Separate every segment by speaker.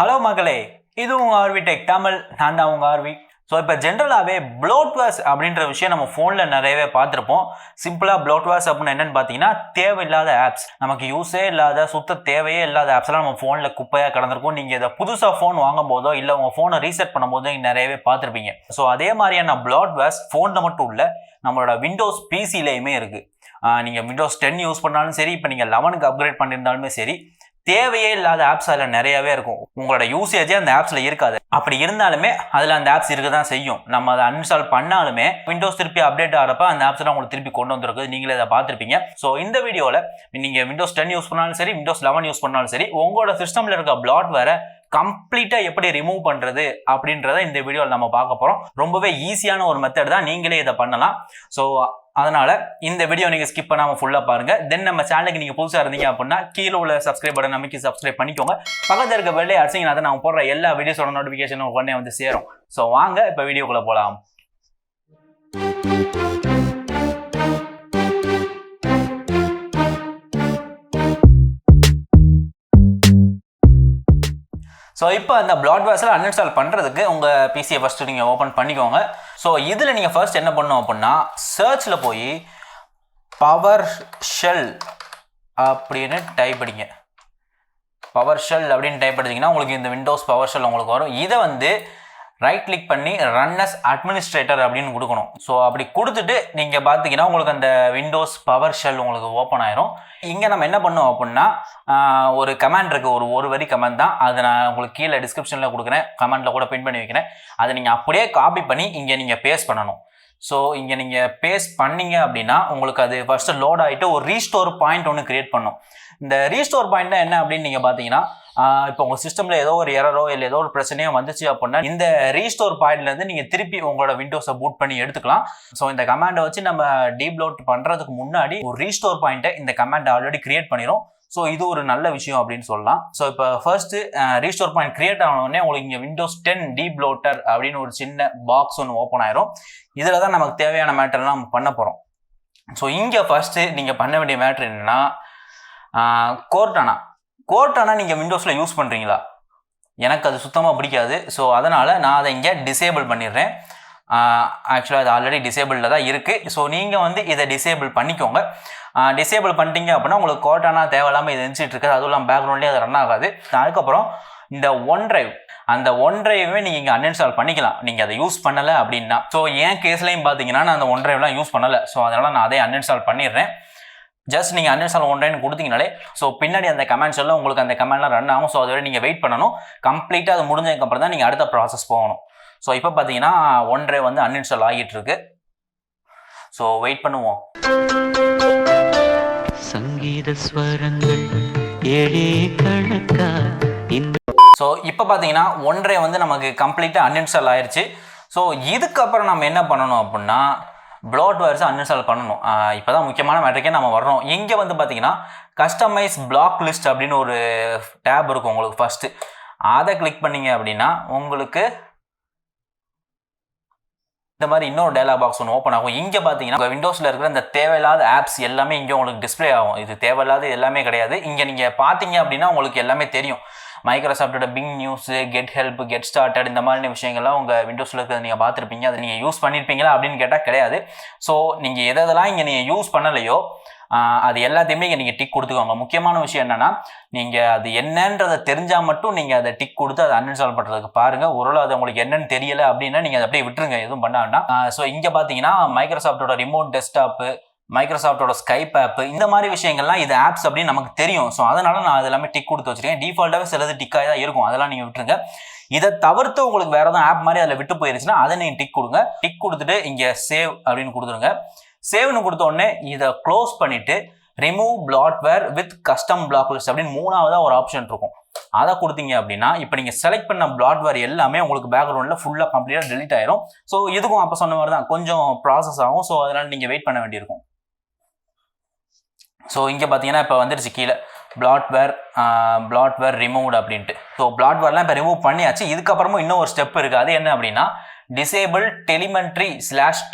Speaker 1: Hello மக்களே, இது உங்கள் ஆர்வி டெக் தமிழ். நான் தான் உங்கள் ஆர்வி. ஸோ இப்போ ஜென்ரலாகவே ப்ளோட்வேர்ஸ் அப்படின்ற விஷயம் நம்ம ஃபோனில் நிறையவே பார்த்துருப்போம். சிம்பிளாக ப்ளோட்வேர்ஸ் அப்படின்னு என்னென்னு பார்த்தீங்கன்னா, தேவையில்லாத ஆப்ஸ், நமக்கு யூஸே இல்லாத தேவையே இல்லாத ஆப்ஸ்லாம் நம்ம ஃபோனில் குப்பையாக கிடந்திருக்கும். நீங்கள் இதை புதுசாக ஃபோன் வாங்கும் போதோ இல்லை உங்கள் ஃபோனை ரீசெட் பண்ணும்போதோ நீங்கள் நிறையவே பார்த்துருப்பீங்க. ஸோ அதே மாதிரியான ப்ளோட்வேர்ஸ் ஃபோனில் மட்டும் இல்லை, நம்மளோட விண்டோஸ் பிசிலையுமே இருக்குது. நீங்கள் விண்டோஸ் 10 யூஸ் பண்ணாலும் சரி, இப்போ நீங்கள் 11க்கு அப்கிரேட் பண்ணியிருந்தாலுமே சரி, தேவையே இல்லாத ஆப்ஸ் அதில் நிறையாவே இருக்கும். உங்களோட யூசேஜே அந்த ஆப்ஸில் இருக்காது. அப்படி இருந்தாலுமே அதில் அந்த ஆப்ஸ் இருக்க தான் செய்யும். நம்ம அதை அன்இன்ஸ்டால் பண்ணாலுமே விண்டோஸ் திருப்பி அப்டேட் ஆகிறப்ப அந்த ஆப்ஸ்லாம் உங்களுக்கு திருப்பி கொண்டு வந்துருக்கு. நீங்களே அதை பார்த்துருப்பீங்க. ஸோ இந்த வீடியோவில் நீங்கள் விண்டோஸ் 10 யூஸ் பண்ணாலும் சரி, விண்டோஸ் 11 யூஸ் பண்ணாலும் சரி, உங்களோட சிஸ்டமில் இருக்க ப்ளாட்வேரை கம்ப்ளீட்டாக எப்படி ரிமூவ் பண்ணுறது அப்படின்றத இந்த வீடியோவில் நம்ம பார்க்க போகிறோம். ரொம்பவே ஈஸியான ஒரு மெத்தட் தான், நீங்களே இதை பண்ணலாம். ஸோ அதனால இந்த வீடியோ நீங்கள் ஸ்கிப் பண்ணாமல் ஃபுல்லாக பாருங்கள். தென் நம்ம சேனலுக்கு நீங்கள் புதுசாக இருந்தீங்க அப்படின்னா கீழே உள்ள சப்ஸ்கிரைப் பட்டன் நமக்கு சப்ஸ்கிரைப் பண்ணிக்கோங்க. பக்கத்தில் இருக்க பெல்லை அடிச்சிங்கன்னா தான் நான் போடுற எல்லா வீடியோஸோட நோட்டிஃபிகேஷனும் உடனே வந்து சேரும். ஸோ வாங்க இப்போ வீடியோக்குள்ளே போகலாம். ஸோ இப்போ அந்த ப்ளாட்வேர்ஸில் அன்இன்ஸ்டால் பண்ணுறதுக்கு உங்கள் பிசியை ஃபஸ்ட்டு நீங்கள் ஓப்பன் பண்ணிக்கோங்க. ஸோ இதில் நீங்கள் ஃபர்ஸ்ட் என்ன பண்ணணும் அப்படின்னா, சர்ச்சில் போய் பவர் ஷெல் அப்படின்னு டைப் பண்ணிங்க. பவர் ஷெல் அப்படின்னு டைப் பண்ணிங்கன்னா உங்களுக்கு இந்த விண்டோஸ் பவர் ஷெல் உங்களுக்கு வரும். இதை வந்து ரைட் கிளிக் பண்ணி ரன் அஸ் அட்மினிஸ்ட்ரேட்டர் அப்படின்னு கொடுக்கணும். ஸோ அப்படி கொடுத்துட்டு நீங்கள் பார்த்தீங்கன்னா உங்களுக்கு அந்த விண்டோஸ் பவர் ஷெல் உங்களுக்கு ஓப்பன் ஆயிரும். இங்கே நம்ம என்ன பண்ணோம் அப்படின்னா, ஒரு கமெண்ட் இருக்குது, ஒரு வரி கமெண்ட் தான். அதை நான் உங்களுக்கு கீழே டிஸ்கிரிப்ஷனில் கொடுக்குறேன், கமெண்ட்டில் கூட பின் பண்ணி வைக்கிறேன். அதை நீங்கள் அப்படியே காப்பி பண்ணி இங்கே நீங்கள் பேஸ்ட் பண்ணணும். ஸோ இங்கே நீங்கள் பேஸ்ட் பண்ணீங்க அப்படின்னா உங்களுக்கு அது ஃபஸ்ட்டு லோட் ஆகிட்டு ஒரு ரீஸ்டோர் பாயிண்ட் ஒன்று க்ரியேட் பண்ணும். இந்த ரீஸ்டோர் பாயிண்ட் என்ன அப்படின்னு நீங்கள் பார்த்தீங்கன்னா, இப்போ உங்கள் சிஸ்டமில் ஏதோ ஒரு எரரோ இல்லை ஏதோ ஒரு பிரச்சனையோ வந்துச்சு அப்படின்னா இந்த ரீஸ்டோர் பாயிண்ட்லேருந்து நீங்கள் திருப்பி உங்களோட விண்டோஸை பூட் பண்ணி எடுத்துக்கலாம். ஸோ இந்த கமாண்டை வச்சு நம்ம டீப்லோட் பண்ணுறதுக்கு முன்னாடி ஒரு ரீஸ்டோர் பாயிண்ட்டை இந்த கமாண்டை ஆல்ரெடி கிரியேட் பண்ணிடும். ஸோ இது ஒரு நல்ல விஷயம் அப்படின்னு சொல்லலாம். ஸோ இப்போ ஃபர்ஸ்ட்டு ரீஸ்டோர் பாயிண்ட் கிரியேட் ஆனோடனே உங்களுக்கு இங்கே விண்டோஸ் 10 டீப்லோட்டர் அப்படின்னு ஒரு சின்ன பாக்ஸ் ஒன்று ஓப்பன் ஆயிரும். இதில் தான் நமக்கு தேவையான மேட்டர்லாம் நம்ம பண்ண போகிறோம். ஸோ இங்கே ஃபர்ஸ்ட்டு நீங்கள் பண்ண வேண்டிய மேட்ரு என்னென்னா, கோர்டானா நீங்கள் விண்டோஸில் யூஸ் பண்ணுறீங்களா? எனக்கு அது சுத்தமாக பிடிக்காது. ஸோ அதனால் நான் அதை இங்கே டிசேபிள் பண்ணிடுறேன். ஆக்சுவலாக அது ஆல்ரெடி டிசேபிளில் தான் இருக்குது. ஸோ நீங்கள் வந்து இதை டிசேபிள் பண்ணிக்கோங்க. டிசேபிள் பண்ணிட்டீங்க அப்படின்னா உங்களுக்கு கோர்டானா தேவையில்லாமல் இது இருந்துட்டு இருக்காது. அதுவும் இல்லாமல் பேக்ரவுண்ட்லேயே அது ரன் ஆகாது. அதுக்கப்புறம் இந்த ஒன் டிரைவ், அந்த ஒன் டிரைவே நீங்கள் இங்கே அன்இன்ஸ்டால் பண்ணிக்கலாம் நீங்கள் அதை யூஸ் பண்ணலை அப்படின்னா. ஸோ என் கேஸ்லையும் பார்த்தீங்கன்னா நான் அந்த ஒன் டிரைவ்லாம் யூஸ் பண்ணலை. ஸோ அதனால் நான் அதை அன்இன்ஸ்டால் பண்ணிடுறேன். ஜஸ்ட் நீங்கள் அன்இன்ஸ்டால் ஒன் டைம் கொடுத்தீங்கனாலே ஸோ பின்னாடி அந்த கமெண்ட்ஸ் எல்லாம் உங்களுக்கு அந்த கமெண்ட்லாம் ரன் ஆகும். ஸோ அதோட நீங்கள் வெயிட் பண்ணணும். கம்ப்ளீட்டாக அது முடிஞ்சதுக்கப்புறம் தான் நீங்கள் அடுத்த ப்ராசஸ் போகணும். ஸோ இப்போ பார்த்தீங்கன்னா ஒன் டிரைவ் வந்து அன்இன்ஸ்டால் ஆகிட்டு இருக்கு. ஸோ வெயிட் பண்ணுவோம். சங்கீத ஸ்வரங்கள் ஏழே கணக்கா. ஸோ இப்போ பார்த்தீங்கன்னா ஒன் டிரைவ் வந்து நமக்கு கம்ப்ளீட்டாக அன்இன்ஸ்டால் ஆயிடுச்சு. ஸோ இதுக்கப்புறம் நம்ம என்ன பண்ணணும் அப்படின்னா, ப்ளாட்வேர்ஸை அன்இன்ஸ்டால் பண்ணணும். இப்போ தான் முக்கியமான மேட்டருக்கே நம்ம வர்றோம். இங்கே வந்து பார்த்தீங்கன்னா கஸ்டமைஸ் பிளாக் லிஸ்ட் அப்படின்னு ஒரு டேப் இருக்கும் உங்களுக்கு. ஃபஸ்ட்டு அதை கிளிக் பண்ணிங்க அப்படின்னா உங்களுக்கு இந்த மாதிரி இன்னொரு டயலாக் பாக்ஸ் ஒன்று ஓப்பன் ஆகும். இங்கே பார்த்தீங்கன்னா விண்டோஸில் இருக்கிற இந்த தேவையில்லாத ஆப்ஸ் எல்லாமே இங்கே உங்களுக்கு டிஸ்பிளே ஆகும். இது தேவையில்லாத எல்லாமே கிடையாது. இங்கே நீங்கள் பார்த்தீங்க அப்படின்னா உங்களுக்கு எல்லாமே தெரியும். மைக்ரோசாஃப்டோட Bing news, get help, get started இந்த மாதிரி விஷயங்கள்லாம் உங்கள் விண்டோஸில் இருக்கிறது நீங்கள் பார்த்துருப்பீங்க. அதை நீங்கள் யூஸ் பண்ணியிருப்பீங்களா அப்படின்னு கேட்டால் கிடையாது. ஸோ நீங்கள் எதெல்லாம் இங்கே நீங்கள் யூஸ் பண்ணலையோ அது எல்லாத்தையுமே இங்கே நீங்கள் டிக் கொடுத்துக்கோங்க. முக்கியமான விஷயம் என்னென்னா, நீங்கள் அது என்னன்றதை தெரிஞ்சால் மட்டும் நீங்கள் அதை டிக் கொடுத்து அதை அன்இன்ஸ்டால் பண்ணுறதுக்கு பாருங்கள். ஒரு அது உங்களுக்கு என்னன்னு தெரியலை அப்படின்னா நீங்கள் அதை அப்படியே விட்டுருங்க, எதுவும் பண்ண வேண்டாம். ஸோ இங்கே பார்த்தீங்கன்னா மைக்ரோசாஃப்டோட ரிமோட் டெஸ்க்டாப்பு, மைக்ரோசாஃப்டோட ஸ்கைப் ஆப், இந்த மாதிரி விஷயங்கள்லாம் இது ஆப்ஸ் அப்படின்னு நமக்கு தெரியும். ஸோ அதனால நான் அது எல்லாமே டிக் கொடுத்து வச்சிருக்கேன். டிஃபால்ட்டாகவே சிலது டிக்காக தான் இருக்கும், அதெல்லாம் நீங்கள் விட்டுருங்க. இதை தவிர்த்து உங்களுக்கு வேறு எதுவும் ஆப் மாதிரி அதில் விட்டு போயிருச்சுன்னா அதை நீங்கள் டிக் கொடுங்க. டிக் கொடுத்துட்டு இங்கே சேவ் அப்படின்னு கொடுத்துருங்க. சேவ்னு கொடுத்த உடனே இதை க்ளோஸ் பண்ணிவிட்டு remove bloatware with custom block list அப்படின்னு மூணாவதாக ஒரு ஆப்ஷன் இருக்கும். அதை கொடுத்தீங்க அப்படின்னா இப்போ நீங்கள் செலக்ட் பண்ண பிளாட்வேர் எல்லாமே உங்களுக்கு பேக்ரவுண்டில் ஃபுல்லாக கம்ப்ளீட்டாக டெலிட் ஆயிரும். ஸோ இதுக்கும் அப்போ சொன்ன மாதிரி தான் கொஞ்சம் ப்ராசஸ் ஆகும். ஸோ அதனால் நீங்கள் வெயிட் பண்ண வேண்டியிருக்கும். ஸோ இங்கே பார்த்தீங்கன்னா இப்போ வந்துருச்சு கீழே பிளாட்வேர் ரிமூவ்டு அப்படின்ட்டு. ஸோ பிளாட்வேர்லாம் இப்போ ரிமூவ் பண்ணியாச்சு. இதுக்கப்புறமும் இன்னும் ஒரு ஸ்டெப் இருக்குது. அது என்ன அப்படின்னா, டிசேபிள் டெலிமெண்ட்ரி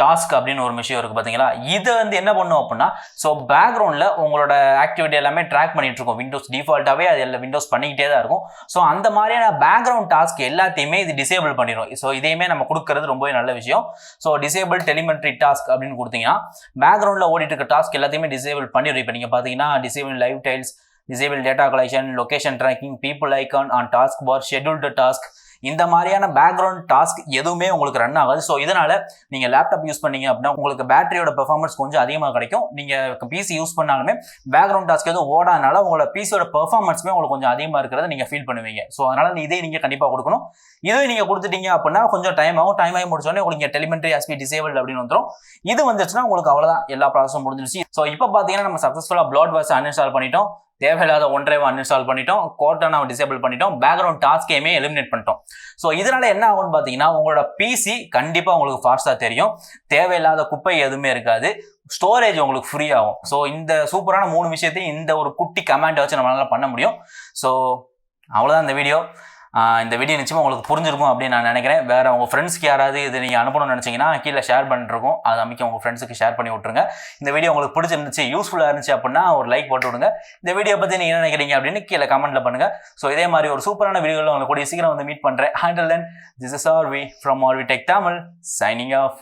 Speaker 1: /டாஸ்க் அப்படின்னு ஒரு விஷயம் இருக்குது பார்த்தீங்களா. இதை வந்து என்ன பண்ணும் அப்படின்னா, ஸோ பேக்ரவுண்டில் உங்களோட ஆக்டிவிட்டி எல்லாமே ட்ராக் பண்ணிட்டு இருக்கும். விண்டோஸ் டிஃபால்ட்டாகவே அது எல்லாம் விண்டோஸ் பண்ணிக்கிட்டே தான் இருக்கும். ஸோ அந்த மாதிரியான பேக்ரவுண்ட் டாஸ்க் எல்லாத்தையுமே இது டிசேபிள் பண்ணிடும். ஸோ இதையுமே நம்ம கொடுக்கறது ரொம்பவே நல்ல விஷயம். ஸோ டிசேபிள் டெலிமெண்ட்ரி டாஸ்க் அப்படின்னு கொடுத்தீங்கன்னா பேக்ரவுண்டில் ஓடிட்டு இருக்க டாஸ்க் எல்லாத்தையுமே டிசேபிள் பண்ணிடும். இப்போ நீங்கள் பார்த்தீங்கன்னா disable live tiles, disable data collection, location tracking, people icon on task bar, scheduled task, இந்த மாதிரியான பேக்ரவுண்ட் டாஸ்க் எதுவுமே உங்களுக்கு ரன் ஆகாது. ஸோ இதனால நீங்கள் லேப்டாப் யூஸ் பண்ணீங்க அப்படின்னா உங்களுக்கு பேட்டரியோட பெர்ஃபார்மன்ஸ் கொஞ்சம் அதிகமாக கிடைக்கும். நீங்கள் பிசி யூஸ் பண்ணாலுமே பேக்ரவுண்ட் டாஸ்க் எதுவும் ஓடாதனால உங்களோட பிசியோட பெர்ஃபார்மன்ஸுமே உங்களுக்கு கொஞ்சம் அதிகமாக இருக்கிறத நீங்கள் ஃபீல் பண்ணுவீங்க. ஸோ அதனால இதே நீங்கள் கண்டிப்பாக கொடுக்கணும். இதை நீங்கள் கொடுத்துட்டீங்க அப்படின்னா கொஞ்சம் டைம் ஆகி முடிச்சோடனே உங்களுக்கு டெலிமெண்ட்ரி ஆஸ் பி டிசேபிள் அப்படின்னு வந்துடும். இது வந்துச்சுன்னா உங்களுக்கு அவ்வளோதான், எல்லா ப்ராசஸும் முடிஞ்சிருச்சு. ஸோ இப்போ பார்த்தீங்கன்னா நம்ம சக்ஸஸ்ஃபுல்லாக ப்ளாட்வேர்ஸ் அன்இன்ஸ்டால் பண்ணிட்டோம், தேவையில்லாத ஒன்றைவை அன்இன்ஸ்டால் பண்ணிட்டோம், கோர்ட்டான டிசேபிள் பண்ணிட்டோம், பேக்ரவுண்ட் டாஸ்கையுமே எலிமினேட் பண்ணிட்டோம். ஸோ இதனால என்ன ஆகும்னு பார்த்தீங்கன்னா உங்களோட பிசி கண்டிப்பாக உங்களுக்கு ஃபாஸ்ட்டாக தெரியும், தேவையில்லாத குப்பை எதுவுமே இருக்காது, ஸ்டோரேஜ் உங்களுக்கு ஃப்ரீ ஆகும். ஸோ இந்த சூப்பரான 3 விஷயத்தையும் இந்த ஒரு குட்டி கமாண்டை வச்சு நம்மளால பண்ண முடியும். ஸோ அவ்வளோதான் இந்த வீடியோ. இந்த வீடியோ நிச்சயமாக உங்களுக்கு புரிஞ்சிருக்கும் அப்படின்னு நான் நினைக்கிறேன். வேறு உங்கள் ஃப்ரெண்ட்ஸ்க்கு யாராவது இது நீங்கள் அனுப்பணும்னு நினச்சிங்கன்னா கீழே ஷேர் பண்ணிருக்கோம், அதை அமைக்க உங்கள் ஃப்ரெண்ட்ஸுக்கு ஷேர் பண்ணி விட்ருங்க. இந்த வீடியோ உங்களுக்கு பிடிச்சிருந்துச்சு, யூஸ்ஃபுல்லாக இருந்துச்சு அப்படின்னா ஒரு லைக் போட்டு விடுங்க. இந்த வீடியோ பற்றி நீங்கள் என்ன நினைக்கிறீங்க அப்படின்னு கீழே கமெண்ட்டில் பண்ணுங்கள். ஸோ இதே மாதிரி ஒரு சூப்பரான வீடியோவில் உங்களுக்கு கூடிய சீக்கிரம் வந்து மீட் பண்ணுறேன். Until then, this is Arvi from Arvi Tech Tamil signing off.